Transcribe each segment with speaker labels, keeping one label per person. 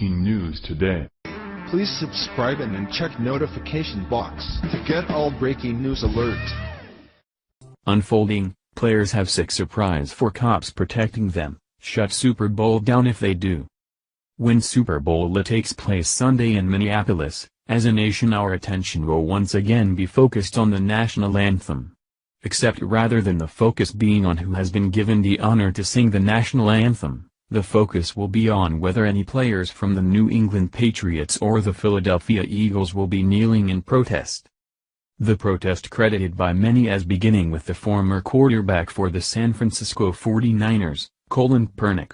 Speaker 1: breaking news today.
Speaker 2: Please subscribe and then check notification box to get all breaking news alerts.
Speaker 3: Unfolding, players have sick surprise for cops protecting them, shut Super Bowl down if they do. When Super Bowl takes place Sunday in Minneapolis, as a nation our attention will once again be focused on the national anthem. Except rather than the focus being on who has been given the honor to sing the national anthem, the focus will be on whether any players from the New England Patriots or the Philadelphia Eagles will be kneeling in protest. The protest credited by many as beginning with the former quarterback for the San Francisco 49ers, Colin Kaepernick.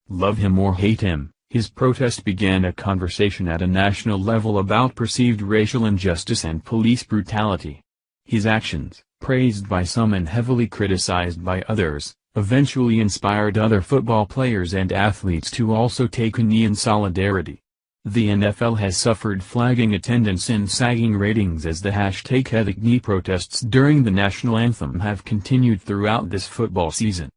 Speaker 3: Love him or hate him, his protest began a conversation at a national level about perceived racial injustice and police brutality. His actions, praised by some and heavily criticized by others, eventually inspired other football players and athletes to also take a knee in solidarity. The NFL has suffered flagging attendance and sagging ratings as the #TakeATheKnee protests during the national anthem have continued throughout this football season.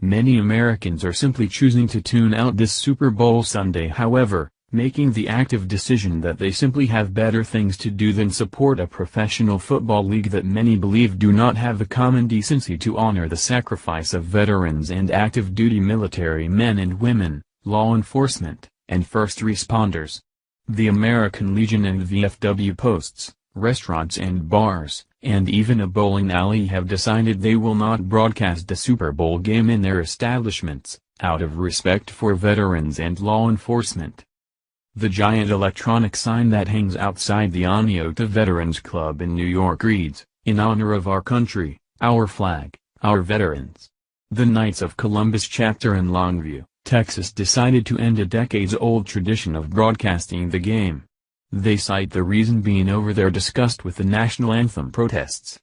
Speaker 3: Many Americans are simply choosing to tune out this Super Bowl Sunday, however, making the active decision that they simply have better things to do than support a professional football league that many believe do not have the common decency to honor the sacrifice of veterans and active duty military men and women, law enforcement, and first responders. The American Legion and VFW posts, restaurants and bars, and even a bowling alley have decided they will not broadcast the Super Bowl game in their establishments, out of respect for veterans and law enforcement. The giant electronic sign that hangs outside the Oneota Veterans Club in New York reads, "In honor of our country, our flag, our veterans." The Knights of Columbus chapter in Longview, Texas decided to end a decades-old tradition of broadcasting the game. They cite the reason being over their disgust with the national anthem protests.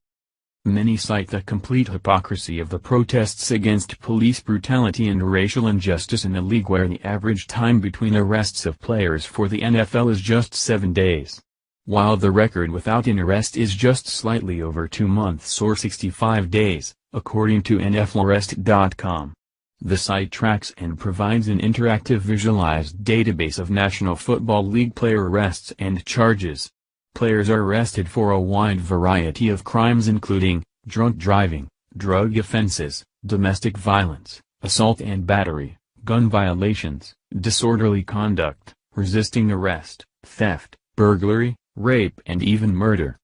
Speaker 3: Many cite the complete hypocrisy of the protests against police brutality and racial injustice in a league where the average time between arrests of players for the NFL is just 7 days. While the record without an arrest is just slightly over 2 months or 65 days, according to NFLarrest.com. The site tracks and provides an interactive visualized database of National Football League player arrests and charges. Players are arrested for a wide variety of crimes including drunk driving, drug offenses, domestic violence, assault and battery, gun violations, disorderly conduct, resisting arrest, theft, burglary, rape and even murder.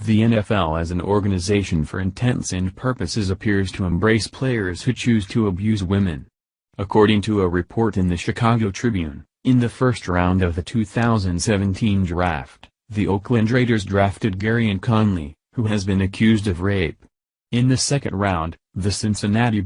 Speaker 3: The NFL as an organization for intents and purposes appears to embrace players who choose to abuse women. According to a report in the Chicago Tribune, in the first round of the 2017 draft, the Oakland Raiders drafted Garyon Conley, who has been accused of rape. In the second round, the Cincinnati